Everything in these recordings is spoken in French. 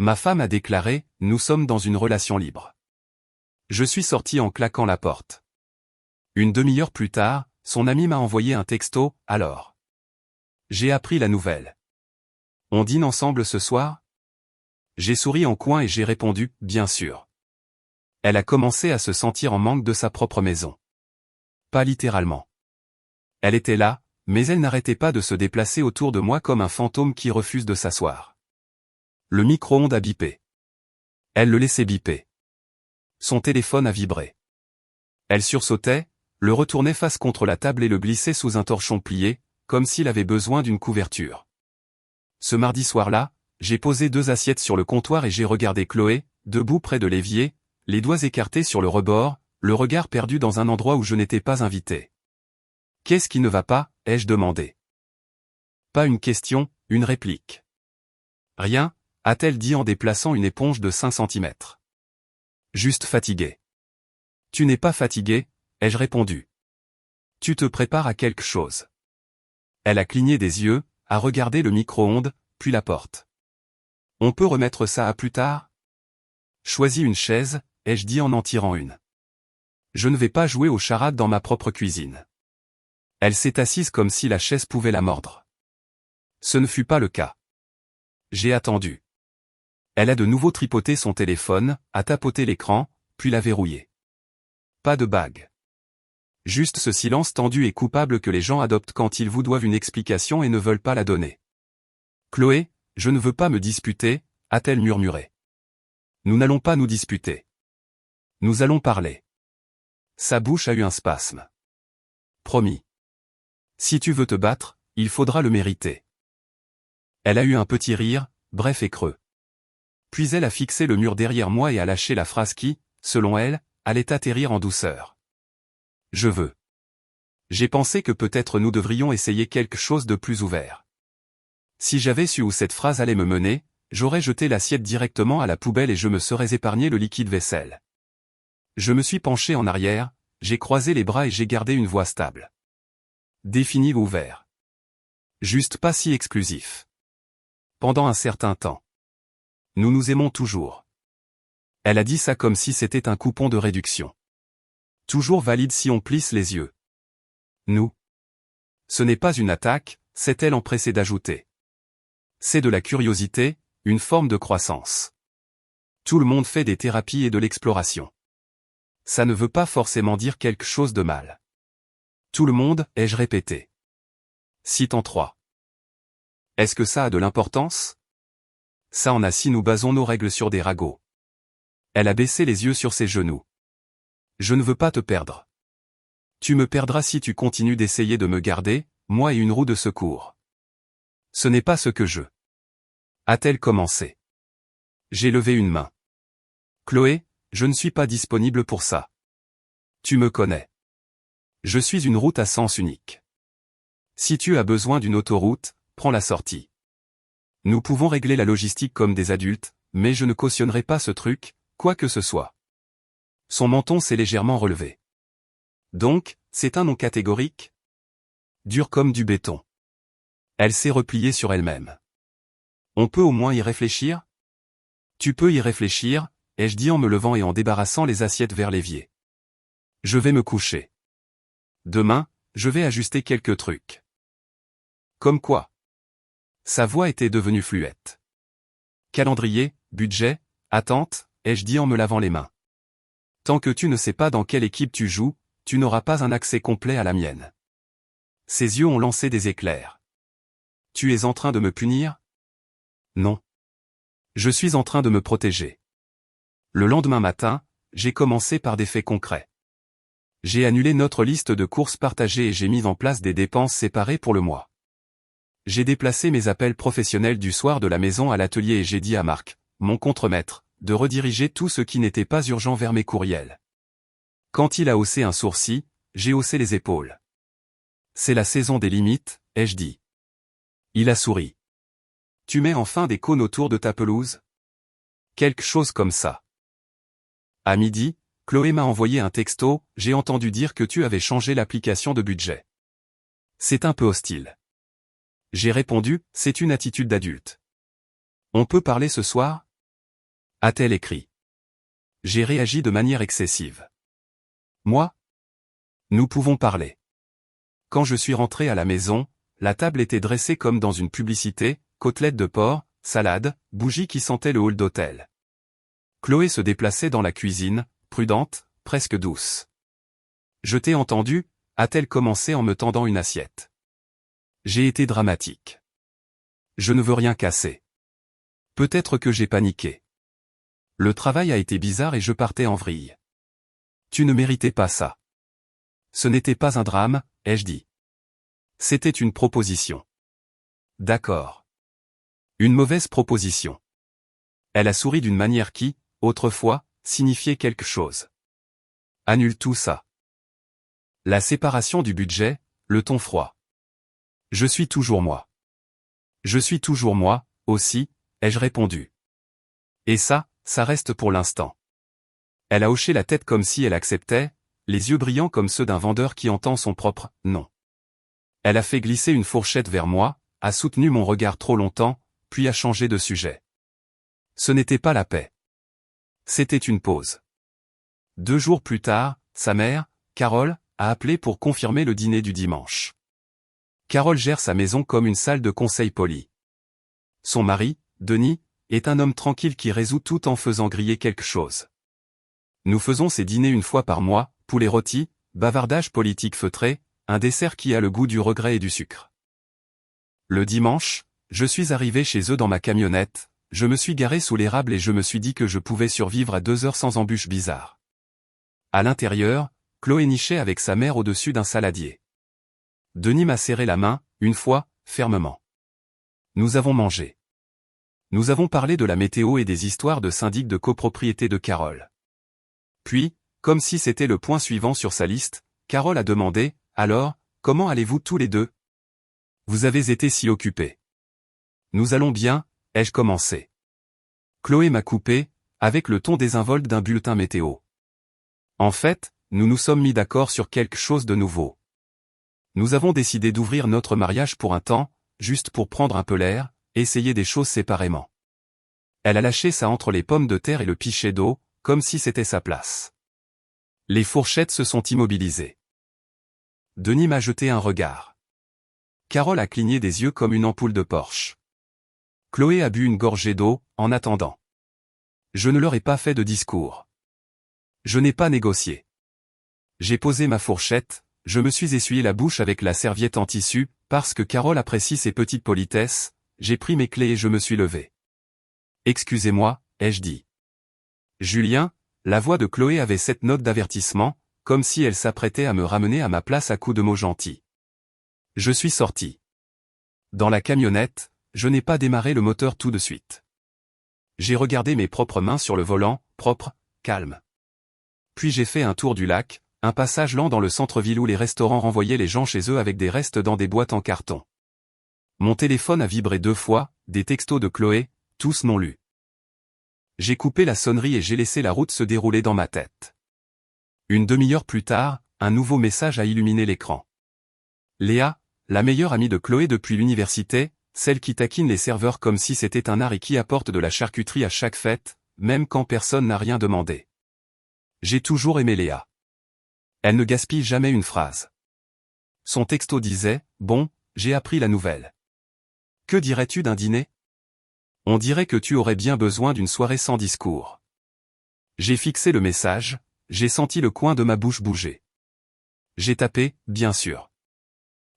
Ma femme a déclaré, nous sommes dans une relation libre. Je suis sorti en claquant la porte. Une demi-heure plus tard, son ami m'a envoyé un texto, alors. J'ai appris la nouvelle. On dîne ensemble ce soir? J'ai souri en coin et j'ai répondu, bien sûr. Elle a commencé à se sentir en manque de sa propre maison. Pas littéralement. Elle était là, mais elle n'arrêtait pas de se déplacer autour de moi comme un fantôme qui refuse de s'asseoir. Le micro-ondes a bipé. Elle le laissait biper. Son téléphone a vibré. Elle sursautait, le retournait face contre la table et le glissait sous un torchon plié, comme s'il avait besoin d'une couverture. Ce mardi soir-là, j'ai posé 2 assiettes sur le comptoir et j'ai regardé Chloé, debout près de l'évier, les doigts écartés sur le rebord, le regard perdu dans un endroit où je n'étais pas invité. « Qu'est-ce qui ne va pas ?» ai-je demandé. Pas une question, une réplique. « Rien », a-t-elle dit en déplaçant une éponge de 5 centimètres. « Juste fatigué. »« Tu n'es pas fatigué ?» ai-je répondu. « Tu te prépares à quelque chose. » Elle a cligné des yeux, a regardé le micro-ondes, puis la porte. « On peut remettre ça à plus tard ?» Choisis une chaise, ai-je dit en tirant une. Je ne vais pas jouer aux charades dans ma propre cuisine. Elle s'est assise comme si la chaise pouvait la mordre. Ce ne fut pas le cas. J'ai attendu. Elle a de nouveau tripoté son téléphone, a tapoté l'écran, puis l'a verrouillé. Pas de bague. Juste ce silence tendu et coupable que les gens adoptent quand ils vous doivent une explication et ne veulent pas la donner. « Chloé, je ne veux pas me disputer », a-t-elle murmuré. « Nous n'allons pas nous disputer. Nous allons parler. » Sa bouche a eu un spasme. « Promis. Si tu veux te battre, il faudra le mériter. » Elle a eu un petit rire, bref et creux. Puis elle a fixé le mur derrière moi et a lâché la phrase qui, selon elle, allait atterrir en douceur. « Je veux. » J'ai pensé que peut-être nous devrions essayer quelque chose de plus ouvert. Si j'avais su où cette phrase allait me mener, j'aurais jeté l'assiette directement à la poubelle et je me serais épargné le liquide vaisselle. Je me suis penché en arrière, j'ai croisé les bras et j'ai gardé une voix stable. Défini ou ouvert. Juste pas si exclusif. Pendant un certain temps. Nous nous aimons toujours. Elle a dit ça comme si c'était un coupon de réduction. Toujours valide si on plisse les yeux. Nous. Ce n'est pas une attaque, s'est-elle empressée d'ajouter. C'est de la curiosité, une forme de croissance. Tout le monde fait des thérapies et de l'exploration. Ça ne veut pas forcément dire quelque chose de mal. Tout le monde, ai-je répété. Citant 3. Est-ce que ça a de l'importance? Ça en a si nous basons nos règles sur des ragots. Elle a baissé les yeux sur ses genoux. Je ne veux pas te perdre. Tu me perdras si tu continues d'essayer de me garder, moi et une roue de secours. Ce n'est pas ce que je... A-t-elle commencé? J'ai levé une main. Chloé, je ne suis pas disponible pour ça. Tu me connais. Je suis une route à sens unique. Si tu as besoin d'une autoroute, prends la sortie. Nous pouvons régler la logistique comme des adultes, mais je ne cautionnerai pas ce truc, quoi que ce soit. Son menton s'est légèrement relevé. Donc, c'est un non catégorique? Dur comme du béton. Elle s'est repliée sur elle-même. On peut au moins y réfléchir? Tu peux y réfléchir, ai-je dit en me levant et en débarrassant les assiettes vers l'évier. Je vais me coucher. Demain, je vais ajuster quelques trucs. Comme quoi? Sa voix était devenue fluette. Calendrier, budget, attente, ai-je dit en me lavant les mains. Tant que tu ne sais pas dans quelle équipe tu joues, tu n'auras pas un accès complet à la mienne. Ses yeux ont lancé des éclairs. Tu es en train de me punir? Non. Je suis en train de me protéger. Le lendemain matin, j'ai commencé par des faits concrets. J'ai annulé notre liste de courses partagées et j'ai mis en place des dépenses séparées pour le mois. J'ai déplacé mes appels professionnels du soir de la maison à l'atelier et j'ai dit à Marc, mon contremaître, de rediriger tout ce qui n'était pas urgent vers mes courriels. Quand il a haussé un sourcil, j'ai haussé les épaules. C'est la saison des limites, ai-je dit. Il a souri. Tu mets enfin des cônes autour de ta pelouse? Quelque chose comme ça. À midi, Chloé m'a envoyé un texto, j'ai entendu dire que tu avais changé l'application de budget. C'est un peu hostile. J'ai répondu, c'est une attitude d'adulte. On peut parler ce soir? a-t-elle écrit. J'ai réagi de manière excessive. Moi? Nous pouvons parler. Quand je suis rentré à la maison, la table était dressée comme dans une publicité, côtelettes de porc, salade, bougies qui sentaient le hall d'hôtel. Chloé se déplaçait dans la cuisine, prudente, presque douce. Je t'ai entendu, a-t-elle commencé en me tendant une assiette. J'ai été dramatique. Je ne veux rien casser. Peut-être que j'ai paniqué. Le travail a été bizarre et je partais en vrille. Tu ne méritais pas ça. Ce n'était pas un drame, ai-je dit. C'était une proposition. D'accord. Une mauvaise proposition. Elle a souri d'une manière qui, autrefois, signifiait quelque chose. Annule tout ça. La séparation du budget, le ton froid. Je suis toujours moi. Je suis toujours moi, aussi, ai-je répondu. Et ça reste pour l'instant. Elle a hoché la tête comme si elle acceptait, les yeux brillants comme ceux d'un vendeur qui entend son propre « non ». Elle a fait glisser une fourchette vers moi, a soutenu mon regard trop longtemps, puis a changé de sujet. Ce n'était pas la paix. C'était une pause. 2 jours plus tard, sa mère, Carole, a appelé pour confirmer le dîner du dimanche. Carole gère sa maison comme une salle de conseil poli. Son mari, Denis, est un homme tranquille qui résout tout en faisant griller quelque chose. Nous faisons ces dîners une fois par mois, poulet rôti, bavardage politique feutré, un dessert qui a le goût du regret et du sucre. Le dimanche, je suis arrivé chez eux dans ma camionnette, je me suis garé sous l'érable et je me suis dit que je pouvais survivre à 2 heures sans embûches bizarres. À l'intérieur, Chloé nichait avec sa mère au-dessus d'un saladier. Denis m'a serré la main, une fois, fermement. Nous avons mangé. Nous avons parlé de la météo et des histoires de syndic de copropriété de Carole. Puis, comme si c'était le point suivant sur sa liste, Carole a demandé, « Alors, comment allez-vous tous les deux ? Vous avez été si occupés. » Nous allons bien, ai-je commencé. Chloé m'a coupé, avec le ton désinvolte d'un bulletin météo. En fait, nous nous sommes mis d'accord sur quelque chose de nouveau. Nous avons décidé d'ouvrir notre mariage pour un temps, juste pour prendre un peu l'air, essayer des choses séparément. Elle a lâché ça entre les pommes de terre et le pichet d'eau, comme si c'était sa place. Les fourchettes se sont immobilisées. Denis m'a jeté un regard. Carole a cligné des yeux comme une ampoule de Porsche. Chloé a bu une gorgée d'eau, en attendant. Je ne leur ai pas fait de discours. Je n'ai pas négocié. J'ai posé ma fourchette, je me suis essuyé la bouche avec la serviette en tissu, parce que Carole apprécie ses petites politesses, j'ai pris mes clés et je me suis levé. Excusez-moi, ai-je dit. Julien, la voix de Chloé avait cette note d'avertissement, comme si elle s'apprêtait à me ramener à ma place à coups de mots gentils. Je suis sorti. Dans la camionnette, je n'ai pas démarré le moteur tout de suite. J'ai regardé mes propres mains sur le volant, propre, calme. Puis j'ai fait un tour du lac, un passage lent dans le centre-ville où les restaurants renvoyaient les gens chez eux avec des restes dans des boîtes en carton. Mon téléphone a vibré 2 fois, des textos de Chloé, tous non lus. J'ai coupé la sonnerie et j'ai laissé la route se dérouler dans ma tête. Une demi-heure plus tard, un nouveau message a illuminé l'écran. Léa, la meilleure amie de Chloé depuis l'université, celle qui taquine les serveurs comme si c'était un art et qui apporte de la charcuterie à chaque fête, même quand personne n'a rien demandé. J'ai toujours aimé Léa. Elle ne gaspille jamais une phrase. Son texto disait, « Bon, j'ai appris la nouvelle. Que dirais-tu d'un dîner ? On dirait que tu aurais bien besoin d'une soirée sans discours. » J'ai fixé le message, j'ai senti le coin de ma bouche bouger. J'ai tapé, bien sûr.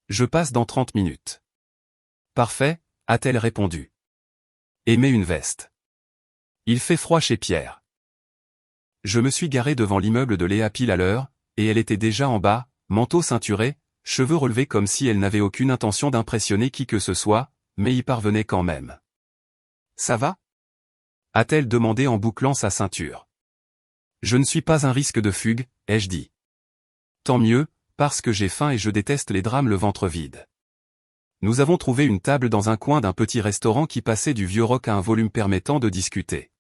Je passe dans 30 minutes. Parfait, a-t-elle répondu. Et mets une veste. Il fait froid chez Pierre. Je me suis garé devant l'immeuble de Léa pile à l'heure, et elle était déjà en bas, manteau ceinturé, cheveux relevés comme si elle n'avait aucune intention d'impressionner qui que ce soit, mais y parvenait quand même. Ça va ? A-t-elle demandé en bouclant sa ceinture. Je ne suis pas un risque de fugue, ai-je dit. Tant mieux, parce que j'ai faim et je déteste les drames le ventre vide. Nous avons trouvé une table dans un coin d'un petit restaurant qui passait du vieux rock à un volume permettant de discuter.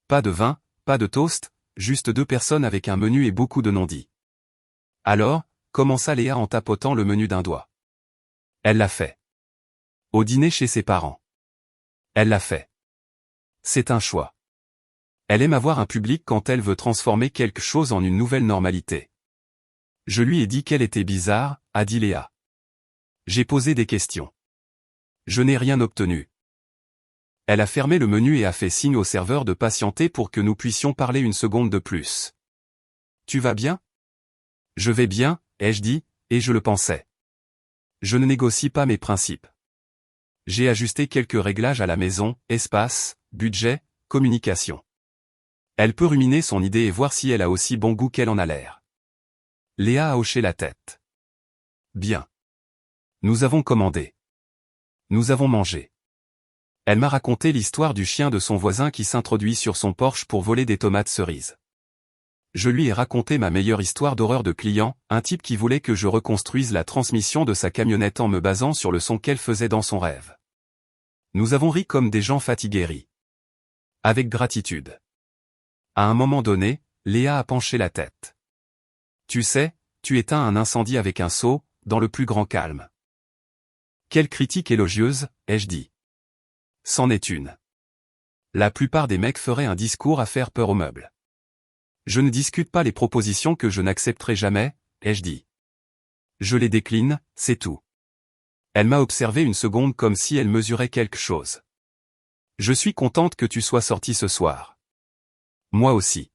Pas de vin, pas de toast, juste 2 personnes avec un menu et beaucoup de non-dits. Alors, commença Léa en tapotant le menu d'un doigt. Elle l'a fait. Au dîner chez ses parents. Elle l'a fait. C'est un choix. Elle aime avoir un public quand elle veut transformer quelque chose en une nouvelle normalité. Je lui ai dit qu'elle était bizarre, a dit Léa. J'ai posé des questions. Je n'ai rien obtenu. Elle a fermé le menu et a fait signe au serveur de patienter pour que nous puissions parler une seconde de plus. Tu vas bien? Je vais bien, ai-je dit, et je le pensais. Je ne négocie pas mes principes. J'ai ajusté quelques réglages à la maison, espace, budget, communication. Elle peut ruminer son idée et voir si elle a aussi bon goût qu'elle en a l'air. Léa a hoché la tête. Bien. Nous avons commandé. Nous avons mangé. Elle m'a raconté l'histoire du chien de son voisin qui s'introduit sur son porche pour voler des tomates cerises. Je lui ai raconté ma meilleure histoire d'horreur de client, un type qui voulait que je reconstruise la transmission de sa camionnette en me basant sur le son qu'elle faisait dans son rêve. Nous avons ri comme des gens fatigués rient. Avec gratitude. À un moment donné, Léa a penché la tête. Tu sais, tu éteins un incendie avec un seau, dans le plus grand calme. Quelle critique élogieuse, ai-je dit. C'en est une. La plupart des mecs feraient un discours à faire peur aux meubles. Je ne discute pas les propositions que je n'accepterai jamais, ai-je dit. Je les décline, c'est tout. Elle m'a observé une seconde comme si elle mesurait quelque chose. Je suis contente que tu sois sorti ce soir. Moi aussi.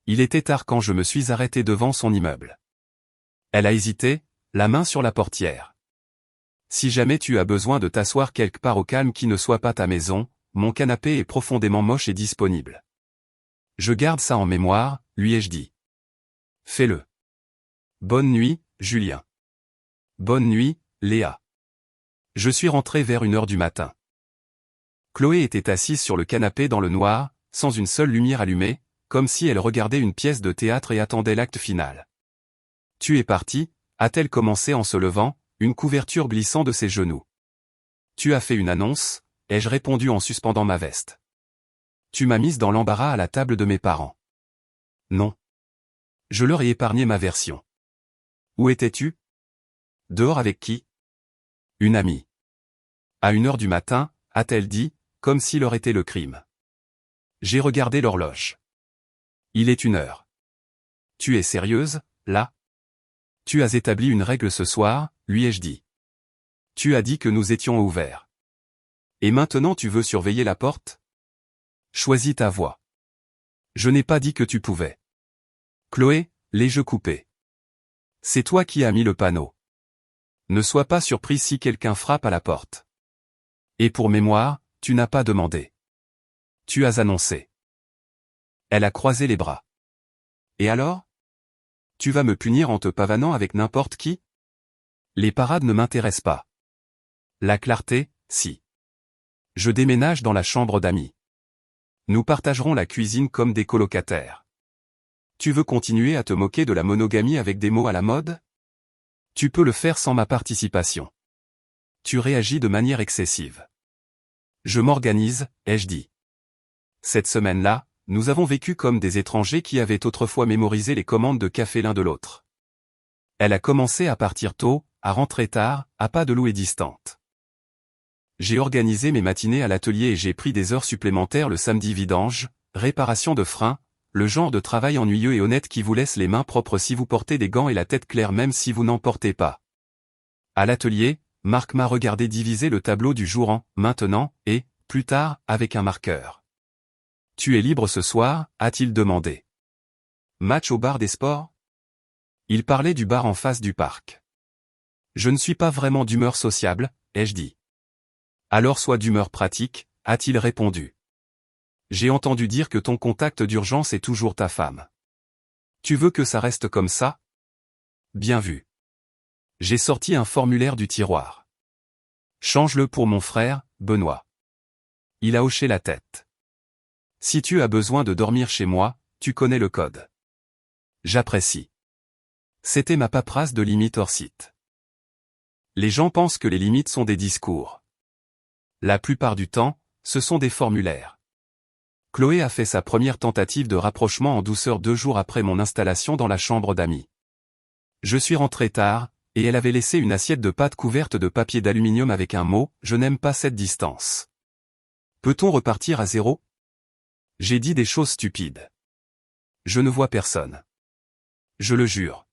Il était tard quand je me suis arrêté devant son immeuble. Elle a hésité, la main sur la portière. Si jamais tu as besoin de t'asseoir quelque part au calme qui ne soit pas ta maison, mon canapé est profondément moche et disponible. Je garde ça en mémoire, lui ai-je dit. Fais-le. Bonne nuit, Julien. Bonne nuit, Léa. Je suis rentré vers 1h du matin. Chloé était assise sur le canapé dans le noir, sans une seule lumière allumée, comme si elle regardait une pièce de théâtre et attendait l'acte final. Tu es parti, a-t-elle commencé en se levant, une couverture glissant de ses genoux. Tu as fait une annonce, ai-je répondu en suspendant ma veste. Tu m'as mise dans l'embarras à la table de mes parents. Non. Je leur ai épargné ma version. Où étais-tu? Dehors avec qui? Une amie. À 1h du matin, a-t-elle dit, comme s'il aurait été le crime. J'ai regardé l'horloge. Il est 1h. Tu es sérieuse, là? Tu as établi une règle ce soir, lui ai-je dit. Tu as dit que nous étions ouverts. Et maintenant tu veux surveiller la porte? Choisis ta voie. Je n'ai pas dit que tu pouvais. Chloé, les jeux coupés. C'est toi qui as mis le panneau. Ne sois pas surpris si quelqu'un frappe à la porte. Et pour mémoire, tu n'as pas demandé. Tu as annoncé. Elle a croisé les bras. Et alors? Tu vas me punir en te pavanant avec n'importe qui? Les parades ne m'intéressent pas. La clarté, si. Je déménage dans la chambre d'amis. Nous partagerons la cuisine comme des colocataires. Tu veux continuer à te moquer de la monogamie avec des mots à la mode? Tu peux le faire sans ma participation. Tu réagis de manière excessive. Je m'organise, ai-je dit. Cette semaine-là, nous avons vécu comme des étrangers qui avaient autrefois mémorisé les commandes de café l'un de l'autre. Elle a commencé à partir tôt, à rentrer tard, à pas de loup et distante. J'ai organisé mes matinées à l'atelier et j'ai pris des heures supplémentaires le samedi vidange, réparation de freins, le genre de travail ennuyeux et honnête qui vous laisse les mains propres si vous portez des gants et la tête claire même si vous n'en portez pas. À l'atelier, Marc m'a regardé diviser le tableau du jour en « maintenant » et « plus tard » avec un marqueur. « Tu es libre ce soir » a-t-il demandé. Match au bar des sports? Il parlait du bar en face du parc. Je ne suis pas vraiment d'humeur sociable, ai-je dit. Alors sois d'humeur pratique, a-t-il répondu. J'ai entendu dire que ton contact d'urgence est toujours ta femme. Tu veux que ça reste comme ça? Bien vu. J'ai sorti un formulaire du tiroir. Change-le pour mon frère, Benoît. Il a hoché la tête. Si tu as besoin de dormir chez moi, tu connais le code. J'apprécie. C'était ma paperasse de limite hors site. Les gens pensent que les limites sont des discours. La plupart du temps, ce sont des formulaires. Chloé a fait sa première tentative de rapprochement en douceur 2 jours après mon installation dans la chambre d'amis. Je suis rentré tard, et elle avait laissé une assiette de pâtes couverte de papier d'aluminium avec un mot « Je n'aime pas cette distance ». Peut-on repartir à zéro? J'ai dit des choses stupides. Je ne vois personne. Je le jure.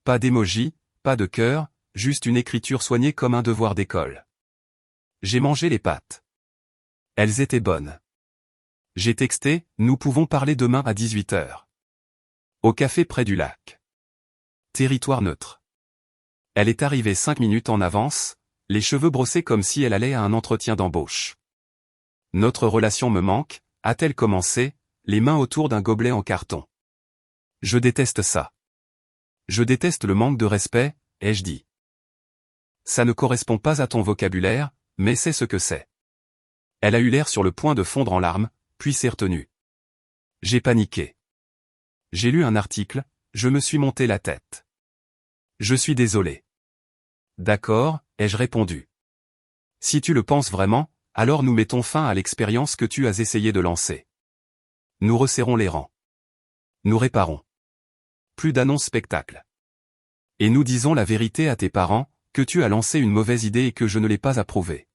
Pas d'émoji, pas de cœur, juste une écriture soignée comme un devoir d'école. J'ai mangé les pâtes. Elles étaient bonnes. J'ai texté, nous pouvons parler demain à 18h. Au café près du lac. Territoire neutre. Elle est arrivée 5 minutes en avance, les cheveux brossés comme si elle allait à un entretien d'embauche. Notre relation me manque, a-t-elle commencé, les mains autour d'un gobelet en carton. Je déteste ça. Je déteste le manque de respect, ai-je dit. Ça ne correspond pas à ton vocabulaire, mais c'est ce que c'est. Elle a eu l'air sur le point de fondre en larmes, puis s'est retenue. J'ai paniqué. J'ai lu un article, je me suis monté la tête. Je suis désolé. D'accord, ai-je répondu. Si tu le penses vraiment, alors nous mettons fin à l'expérience que tu as essayé de lancer. Nous resserrons les rangs. Nous réparons. Plus d'annonces spectacle. Et nous disons la vérité à tes parents, que tu as lancé une mauvaise idée et que je ne l'ai pas approuvée.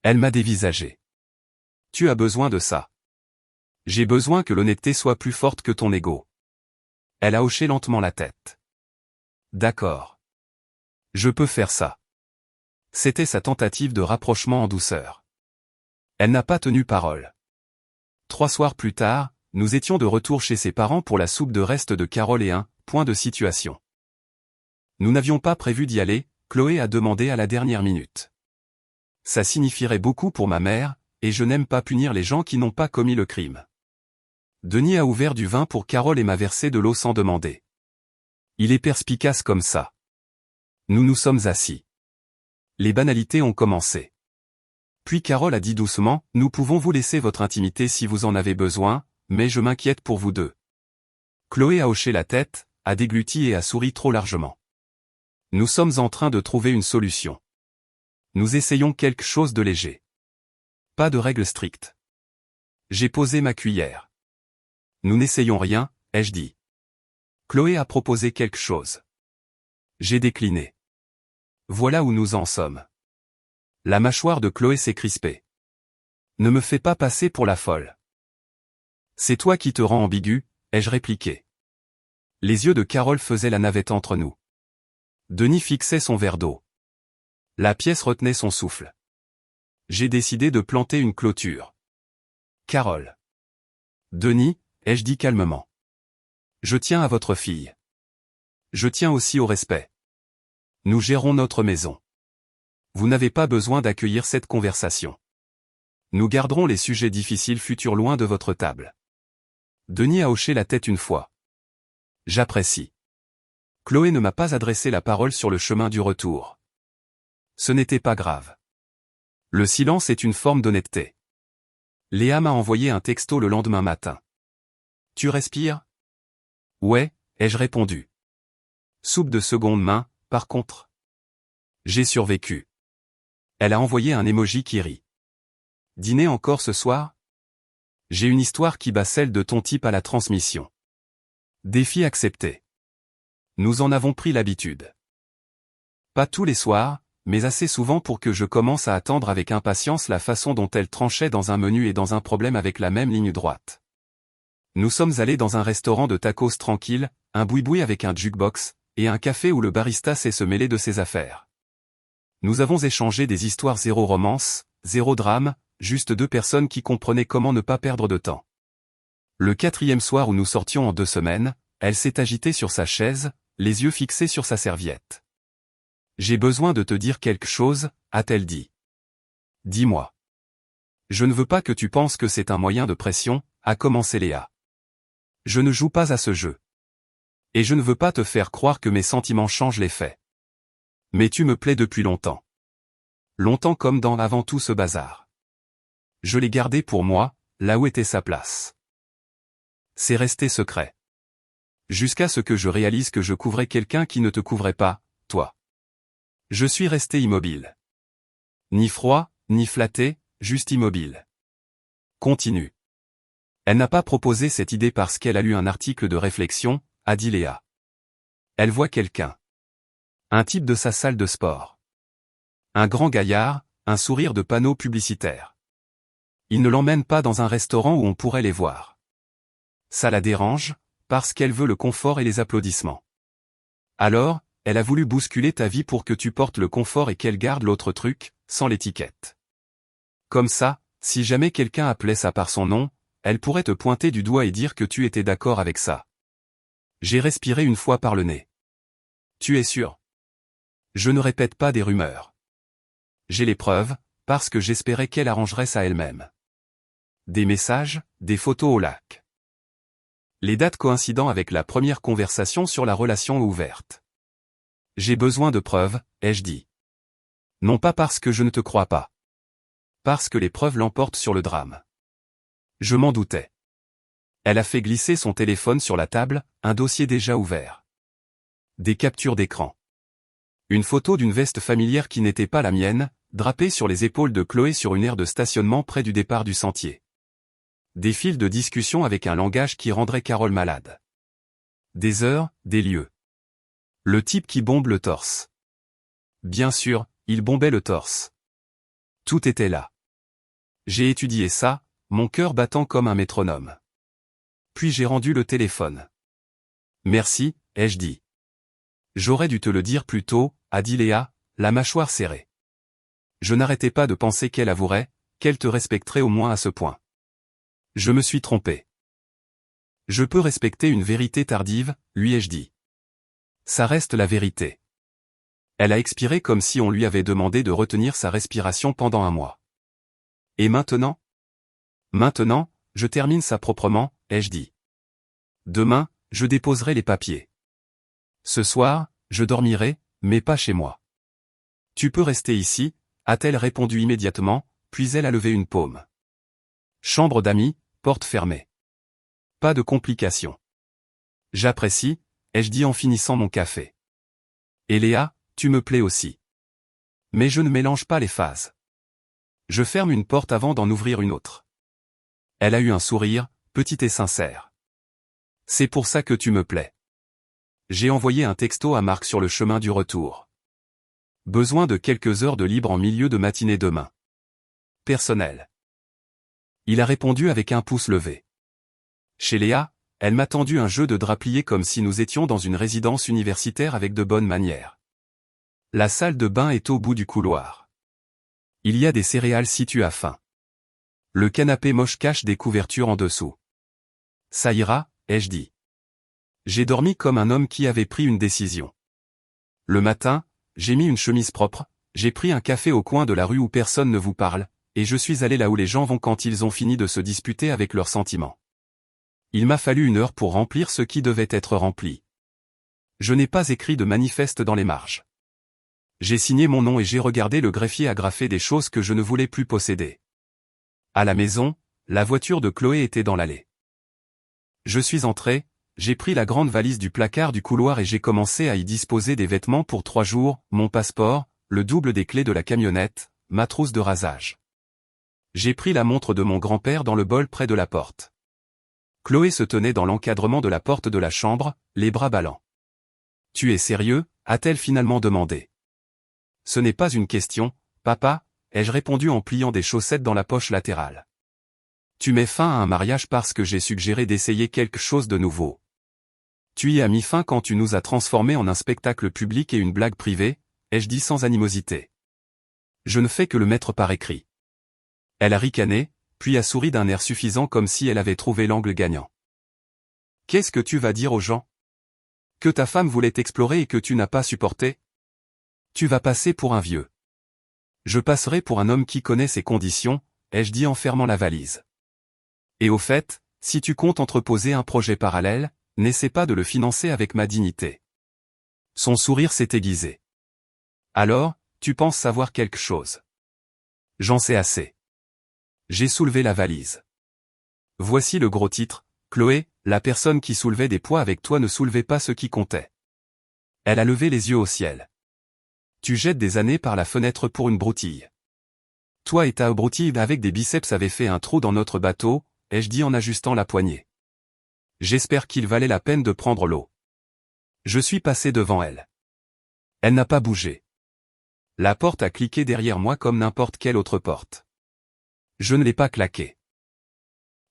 Elle m'a dévisagé. Tu as besoin de ça. J'ai besoin que l'honnêteté soit plus forte que ton ego. Elle a hoché lentement la tête. D'accord. Je peux faire ça. C'était sa tentative de rapprochement en douceur. Elle n'a pas tenu parole. 3 soirs plus tard, nous étions de retour chez ses parents pour la soupe de reste de Carole et un point de situation. Nous n'avions pas prévu d'y aller, Chloé a demandé à la dernière minute. Ça signifierait beaucoup pour ma mère, et je n'aime pas punir les gens qui n'ont pas commis le crime. Denis a ouvert du vin pour Carole et m'a versé de l'eau sans demander. Il est perspicace comme ça. Nous nous sommes assis. Les banalités ont commencé. Puis Carole a dit doucement, nous pouvons vous laisser votre intimité si vous en avez besoin, mais je m'inquiète pour vous deux. Chloé a hoché la tête, a dégluti et a souri trop largement. Nous sommes en train de trouver une solution. Nous essayons quelque chose de léger. Pas de règles strictes. J'ai posé ma cuillère. Nous n'essayons rien, ai-je dit. Chloé a proposé quelque chose. J'ai décliné. Voilà où nous en sommes. La mâchoire de Chloé s'est crispée. Ne me fais pas passer pour la folle. C'est toi qui te rends ambigu, ai-je répliqué. Les yeux de Carole faisaient la navette entre nous. Denis fixait son verre d'eau. La pièce retenait son souffle. J'ai décidé de planter une clôture. Carole. Denis, ai-je dit calmement. Je tiens à votre fille. Je tiens aussi au respect. Nous gérons notre maison. Vous n'avez pas besoin d'accueillir cette conversation. Nous garderons les sujets difficiles futurs loin de votre table. Denis a hoché la tête une fois. J'apprécie. Chloé ne m'a pas adressé la parole sur le chemin du retour. Ce n'était pas grave. Le silence est une forme d'honnêteté. Léa m'a envoyé un texto le lendemain matin. Tu respires? Ouais, ai-je répondu. Soupe de seconde main, par contre. J'ai survécu. Elle a envoyé un emoji qui rit. Dîner encore ce soir? J'ai une histoire qui bat celle de ton type à la transmission. Défi accepté. Nous en avons pris l'habitude. Pas tous les soirs, mais assez souvent pour que je commence à attendre avec impatience la façon dont elle tranchait dans un menu et dans un problème avec la même ligne droite. Nous sommes allés dans un restaurant de tacos tranquille, un boui-boui avec un jukebox, et un café où le barista sait se mêler de ses affaires. Nous avons échangé des histoires zéro romance, zéro drame, juste 2 personnes qui comprenaient comment ne pas perdre de temps. Le 4e soir où nous sortions en 2 semaines, elle s'est agitée sur sa chaise, les yeux fixés sur sa serviette. J'ai besoin de te dire quelque chose, a-t-elle dit. Dis-moi. Je ne veux pas que tu penses que c'est un moyen de pression, a commencé Léa. Je ne joue pas à ce jeu. Et je ne veux pas te faire croire que mes sentiments changent les faits. Mais tu me plais depuis longtemps. Longtemps comme dans avant tout ce bazar. Je l'ai gardé pour moi, là où était sa place. C'est resté secret. Jusqu'à ce que je réalise que je couvrais quelqu'un qui ne te couvrait pas, toi. Je suis resté immobile. Ni froid, ni flatté, juste immobile. Continue. Elle n'a pas proposé cette idée parce qu'elle a lu un article de réflexion, a dit Léa. Elle voit quelqu'un. Un type de sa salle de sport. Un grand gaillard, un sourire de panneau publicitaire. Il ne l'emmène pas dans un restaurant où on pourrait les voir. Ça la dérange, parce qu'elle veut le confort et les applaudissements. Alors, elle a voulu bousculer ta vie pour que tu portes le confort et qu'elle garde l'autre truc, sans l'étiquette. Comme ça, si jamais quelqu'un appelait ça par son nom, elle pourrait te pointer du doigt et dire que tu étais d'accord avec ça. J'ai respiré une fois par le nez. Tu es sûr? Je ne répète pas des rumeurs. J'ai les preuves, parce que j'espérais qu'elle arrangerait ça elle-même. Des messages, des photos au lac. Les dates coïncidant avec la première conversation sur la relation ouverte. J'ai besoin de preuves, ai-je dit. Non pas parce que je ne te crois pas. Parce que les preuves l'emportent sur le drame. Je m'en doutais. Elle a fait glisser son téléphone sur la table, un dossier déjà ouvert. Des captures d'écran. Une photo d'une veste familière qui n'était pas la mienne, drapée sur les épaules de Chloé sur une aire de stationnement près du départ du sentier. Des fils de discussion avec un langage qui rendrait Carole malade. Des heures, des lieux. Le type qui bombe le torse. Bien sûr, il bombait le torse. Tout était là. J'ai étudié ça, mon cœur battant comme un métronome. Puis j'ai rendu le téléphone. Merci, ai-je dit. J'aurais dû te le dire plus tôt, a dit Léa, la mâchoire serrée. Je n'arrêtais pas de penser qu'elle avouerait, qu'elle te respecterait au moins à ce point. Je me suis trompé. Je peux respecter une vérité tardive, lui ai-je dit. Ça reste la vérité. Elle a expiré comme si on lui avait demandé de retenir sa respiration pendant un mois. Et maintenant? Maintenant, je termine ça proprement, ai-je dit. Demain, je déposerai les papiers. Ce soir, je dormirai, mais pas chez moi. Tu peux rester ici, a-t-elle répondu immédiatement, puis elle a levé une paume. Chambre d'amis, porte fermée. Pas de complications. J'apprécie, ai-je dit en finissant mon café. Et Léa, tu me plais aussi. Mais je ne mélange pas les phases. Je ferme une porte avant d'en ouvrir une autre. Elle a eu un sourire, petit et sincère. C'est pour ça que tu me plais. J'ai envoyé un texto à Marc sur le chemin du retour. Besoin de quelques heures de libre en milieu de matinée demain. Personnel. Il a répondu avec un pouce levé. Chez Léa, elle m'a tendu un jeu de drap plié comme si nous étions dans une résidence universitaire avec de bonnes manières. La salle de bain est au bout du couloir. Il y a des céréales si tu as faim. Le canapé moche cache des couvertures en dessous. Ça ira, ai-je dit. J'ai dormi comme un homme qui avait pris une décision. Le matin, j'ai mis une chemise propre, j'ai pris un café au coin de la rue où personne ne vous parle, et je suis allé là où les gens vont quand ils ont fini de se disputer avec leurs sentiments. Il m'a fallu 1 heure pour remplir ce qui devait être rempli. Je n'ai pas écrit de manifeste dans les marges. J'ai signé mon nom et j'ai regardé le greffier agrafer des choses que je ne voulais plus posséder. À la maison, la voiture de Chloé était dans l'allée. Je suis entré, j'ai pris la grande valise du placard du couloir et j'ai commencé à y disposer des vêtements pour 3 jours, mon passeport, le double des clés de la camionnette, ma trousse de rasage. J'ai pris la montre de mon grand-père dans le bol près de la porte. Chloé se tenait dans l'encadrement de la porte de la chambre, les bras ballants. « Tu es sérieux ?» a-t-elle finalement demandé. « Ce n'est pas une question, papa », ai-je répondu en pliant des chaussettes dans la poche latérale. « Tu mets fin à un mariage parce que j'ai suggéré d'essayer quelque chose de nouveau. Tu y as mis fin quand tu nous as transformés en un spectacle public et une blague privée, ai-je dit sans animosité. Je ne fais que le mettre par écrit. » Elle a ricané, puis a souri d'un air suffisant comme si elle avait trouvé l'angle gagnant. « Qu'est-ce que tu vas dire aux gens? Que ta femme voulait explorer et que tu n'as pas supporté? Tu vas passer pour un vieux. Je passerai pour un homme qui connaît ses conditions, ai-je dit en fermant la valise. Et au fait, si tu comptes entreposer un projet parallèle, n'essaie pas de le financer avec ma dignité. Son sourire s'est aiguisé. Alors, tu penses savoir quelque chose? J'en sais assez. J'ai soulevé la valise. Voici le gros titre, Chloé, la personne qui soulevait des poids avec toi ne soulevait pas ce qui comptait. Elle a levé les yeux au ciel. Tu jettes des années par la fenêtre pour une broutille. Toi et ta broutille avec des biceps avaient fait un trou dans notre bateau, ai-je dit en ajustant la poignée. J'espère qu'il valait la peine de prendre l'eau. Je suis passé devant elle. Elle n'a pas bougé. La porte a cliqué derrière moi comme n'importe quelle autre porte. Je ne l'ai pas claqué.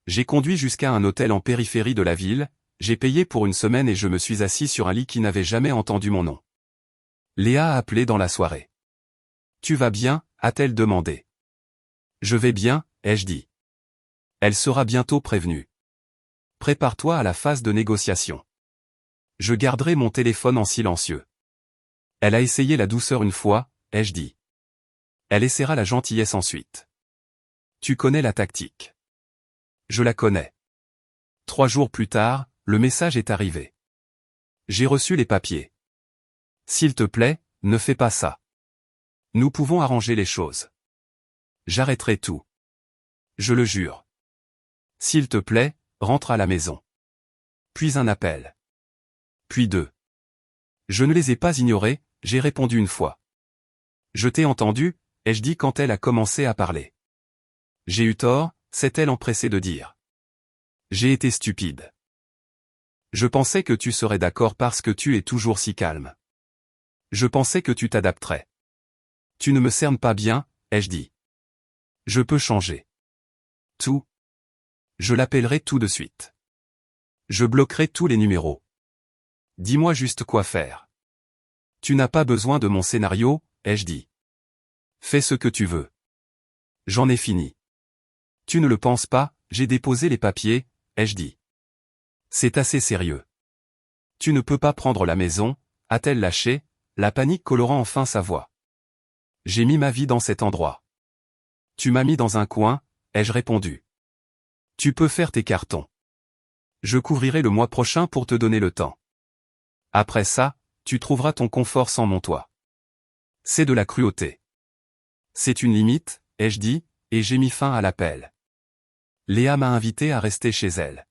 J'ai conduit jusqu'à un hôtel en périphérie de la ville, j'ai payé pour une semaine et je me suis assis sur un lit qui n'avait jamais entendu mon nom. Léa a appelé dans la soirée. Tu vas bien, a-t-elle demandé. Je vais bien, ai-je dit. Elle sera bientôt prévenue. Prépare-toi à la phase de négociation. Je garderai mon téléphone en silencieux. Elle a essayé la douceur une fois, ai-je dit. Elle essaiera la gentillesse ensuite. Tu connais la tactique. Je la connais. 3 jours plus tard, le message est arrivé. J'ai reçu les papiers. S'il te plaît, ne fais pas ça. Nous pouvons arranger les choses. J'arrêterai tout. Je le jure. S'il te plaît, rentre à la maison. Puis un appel. Puis 2. Je ne les ai pas ignorés, j'ai répondu une fois. Je t'ai entendu, ai-je dit quand elle a commencé à parler. J'ai eu tort, s'est-elle empressée de dire. J'ai été stupide. Je pensais que tu serais d'accord parce que tu es toujours si calme. Je pensais que tu t'adapterais. Tu ne me cernes pas bien, ai-je dit. Je peux changer. Tout. Je l'appellerai tout de suite. Je bloquerai tous les numéros. Dis-moi juste quoi faire. Tu n'as pas besoin de mon scénario, ai-je dit. Fais ce que tu veux. J'en ai fini. Tu ne le penses pas, j'ai déposé les papiers, ai-je dit. C'est assez sérieux. Tu ne peux pas prendre la maison, a-t-elle lâché, la panique colorant enfin sa voix. J'ai mis ma vie dans cet endroit. Tu m'as mis dans un coin, ai-je répondu. Tu peux faire tes cartons. Je couvrirai le mois prochain pour te donner le temps. Après ça, tu trouveras ton confort sans mon toit. C'est de la cruauté. C'est une limite, ai-je dit, et j'ai mis fin à l'appel. Léa m'a invité à rester chez elle.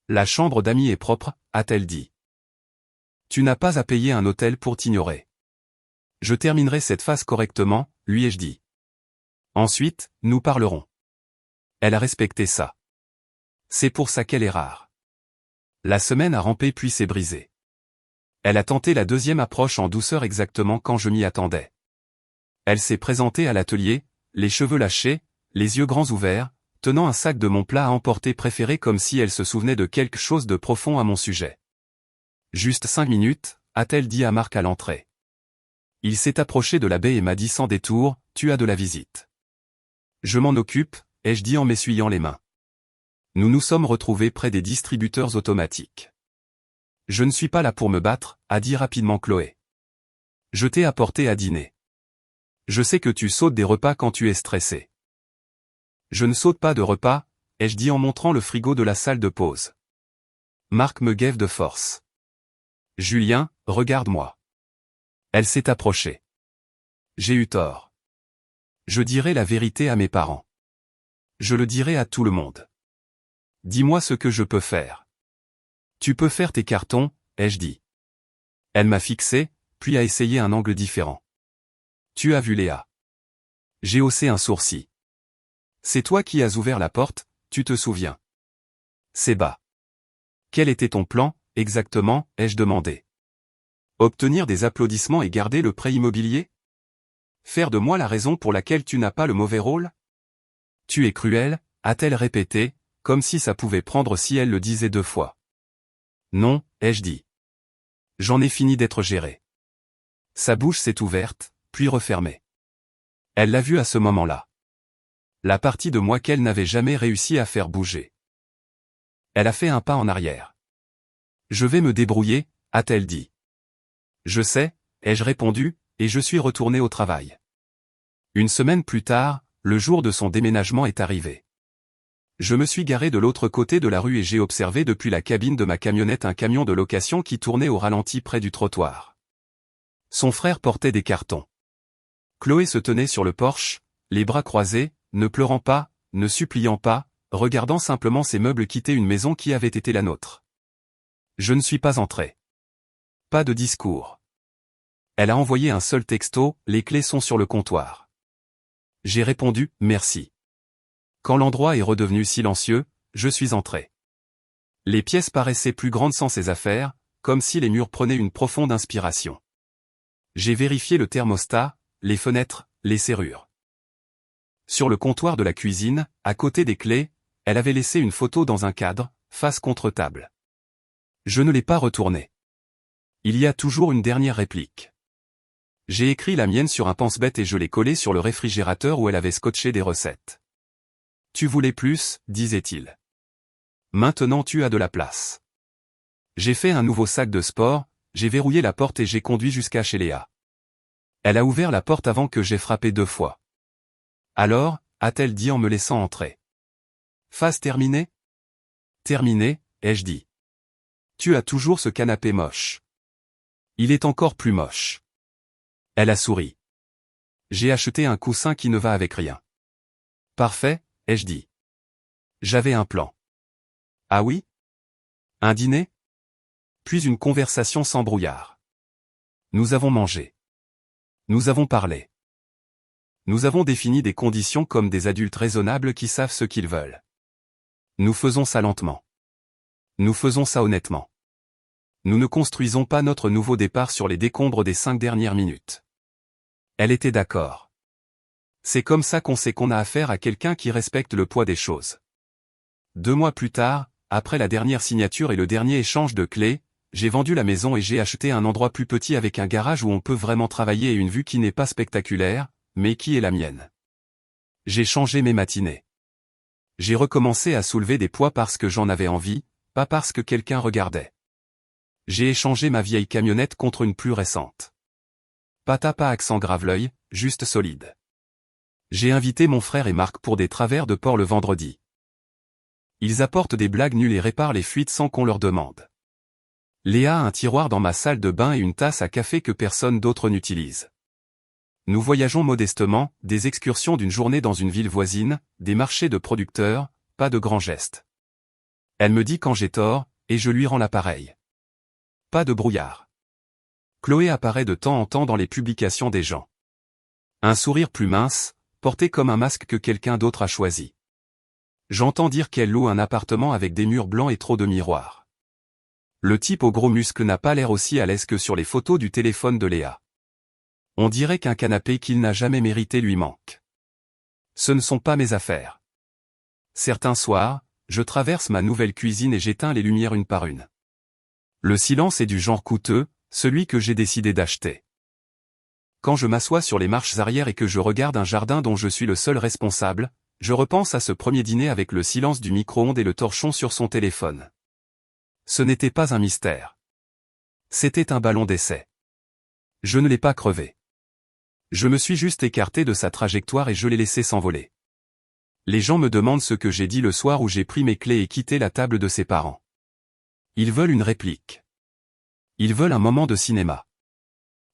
La chambre d'amis est propre, a-t-elle dit. Tu n'as pas à payer un hôtel pour t'ignorer. Je terminerai cette phase correctement, lui ai-je dit. Ensuite, nous parlerons. Elle a respecté ça. C'est pour ça qu'elle est rare. La semaine a rampé puis s'est brisée. Elle a tenté la deuxième approche en douceur exactement quand je m'y attendais. Elle s'est présentée à l'atelier, les cheveux lâchés, les yeux grands ouverts, tenant un sac de mon plat à emporter préféré comme si elle se souvenait de quelque chose de profond à mon sujet. Juste 5 minutes, a-t-elle dit à Marc à l'entrée. Il s'est approché de la baie et m'a dit sans détour, tu as de la visite. Je m'en occupe, ai-je dit en m'essuyant les mains. Nous nous sommes retrouvés près des distributeurs automatiques. Je ne suis pas là pour me battre, a dit rapidement Chloé. Je t'ai apporté à dîner. Je sais que tu sautes des repas quand tu es stressé. Je ne saute pas de repas, ai-je dit en montrant le frigo de la salle de pause. Marc me guève de force. Julien, regarde-moi. Elle s'est approchée. J'ai eu tort. Je dirai la vérité à mes parents. Je le dirai à tout le monde. Dis-moi ce que je peux faire. Tu peux faire tes cartons, ai-je dit. Elle m'a fixé, puis a essayé un angle différent. Tu as vu Léa. J'ai haussé un sourcil. C'est toi qui as ouvert la porte, tu te souviens. C'est bas. Quel était ton plan, exactement, ai-je demandé. Obtenir des applaudissements et garder le prêt immobilier? Faire de moi la raison pour laquelle tu n'as pas le mauvais rôle? Tu es cruel, a-t-elle répété, comme si ça pouvait prendre si elle le disait 2 fois. Non, ai-je dit. J'en ai fini d'être géré. Sa bouche s'est ouverte, puis refermée. Elle l'a vu à ce moment-là. La partie de moi qu'elle n'avait jamais réussi à faire bouger. Elle a fait un pas en arrière. Je vais me débrouiller, a-t-elle dit. Je sais, ai-je répondu, et je suis retourné au travail. Une semaine plus tard, le jour de son déménagement est arrivé. Je me suis garé de l'autre côté de la rue et j'ai observé depuis la cabine de ma camionnette un camion de location qui tournait au ralenti près du trottoir. Son frère portait des cartons. Chloé se tenait sur le porche, les bras croisés, ne pleurant pas, ne suppliant pas, regardant simplement ces meubles quitter une maison qui avait été la nôtre. Je ne suis pas entré. Pas de discours. Elle a envoyé un seul texto, les clés sont sur le comptoir. J'ai répondu, merci. Quand l'endroit est redevenu silencieux, je suis entré. Les pièces paraissaient plus grandes sans ses affaires, comme si les murs prenaient une profonde inspiration. J'ai vérifié le thermostat, les fenêtres, les serrures. Sur le comptoir de la cuisine, à côté des clés, elle avait laissé une photo dans un cadre, face contre table. Je ne l'ai pas retournée. Il y a toujours une dernière réplique. J'ai écrit la mienne sur un pense-bête et je l'ai collée sur le réfrigérateur où elle avait scotché des recettes. Tu voulais plus, disait-il. Maintenant tu as de la place. J'ai fait un nouveau sac de sport, j'ai verrouillé la porte et j'ai conduit jusqu'à chez Léa. Elle a ouvert la porte avant que j'aie frappé 2 fois. Alors, a-t-elle dit en me laissant entrer. Phase terminée? Terminée, ai-je dit. Tu as toujours ce canapé moche. Il est encore plus moche. Elle a souri. J'ai acheté un coussin qui ne va avec rien. Parfait, ai-je dit. J'avais un plan. Ah oui? Un dîner? Puis une conversation sans brouillard. Nous avons mangé. Nous avons parlé. Nous avons défini des conditions comme des adultes raisonnables qui savent ce qu'ils veulent. Nous faisons ça lentement. Nous faisons ça honnêtement. Nous ne construisons pas notre nouveau départ sur les décombres des 5 dernières minutes. Elle était d'accord. C'est comme ça qu'on sait qu'on a affaire à quelqu'un qui respecte le poids des choses. 2 mois plus tard, après la dernière signature et le dernier échange de clés, j'ai vendu la maison et j'ai acheté un endroit plus petit avec un garage où on peut vraiment travailler et une vue qui n'est pas spectaculaire, mais qui est la mienne. J'ai changé mes matinées. J'ai recommencé à soulever des poids parce que j'en avais envie, pas parce que quelqu'un regardait. J'ai échangé ma vieille camionnette contre une plus récente. Pas accent grave-l'œil, juste solide. J'ai invité mon frère et Marc pour des travers de porc le vendredi. Ils apportent des blagues nulles et réparent les fuites sans qu'on leur demande. Léa a un tiroir dans ma salle de bain et une tasse à café que personne d'autre n'utilise. Nous voyageons modestement, des excursions d'une journée dans une ville voisine, des marchés de producteurs, pas de grands gestes. Elle me dit quand j'ai tort, et je lui rends l'appareil. Pas de brouillard. Chloé apparaît de temps en temps dans les publications des gens. Un sourire plus mince, porté comme un masque que quelqu'un d'autre a choisi. J'entends dire qu'elle loue un appartement avec des murs blancs et trop de miroirs. Le type aux gros muscles n'a pas l'air aussi à l'aise que sur les photos du téléphone de Léa. On dirait qu'un canapé qu'il n'a jamais mérité lui manque. Ce ne sont pas mes affaires. Certains soirs, je traverse ma nouvelle cuisine et j'éteins les lumières une par une. Le silence est du genre coûteux, celui que j'ai décidé d'acheter. Quand je m'assois sur les marches arrière et que je regarde un jardin dont je suis le seul responsable, je repense à ce premier dîner avec le silence du micro-ondes et le torchon sur son téléphone. Ce n'était pas un mystère. C'était un ballon d'essai. Je ne l'ai pas crevé. Je me suis juste écarté de sa trajectoire et je l'ai laissé s'envoler. Les gens me demandent ce que j'ai dit le soir où j'ai pris mes clés et quitté la table de ses parents. Ils veulent une réplique. Ils veulent un moment de cinéma.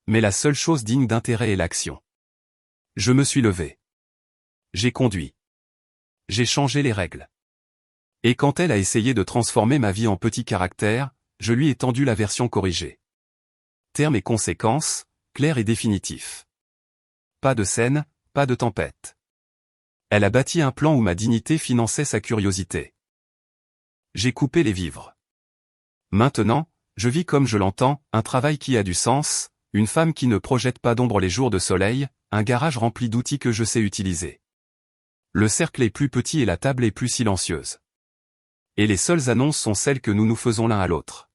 Mais la seule chose digne d'intérêt est l'action. Je me suis levé. J'ai conduit. J'ai changé les règles. Et quand elle a essayé de transformer ma vie en petits caractères, je lui ai tendu la version corrigée. Termes et conséquences, clairs et définitifs. Pas de scène, pas de tempête. Elle a bâti un plan où ma dignité finançait sa curiosité. J'ai coupé les vivres. Maintenant, je vis comme je l'entends, un travail qui a du sens, une femme qui ne projette pas d'ombre les jours de soleil, un garage rempli d'outils que je sais utiliser. Le cercle est plus petit et la table est plus silencieuse. Et les seules annonces sont celles que nous nous faisons l'un à l'autre.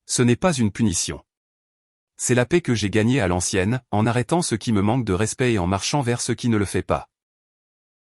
Ce n'est pas une punition. C'est la paix que j'ai gagnée à l'ancienne, en arrêtant ce qui me manque de respect et en marchant vers ce qui ne le fait pas.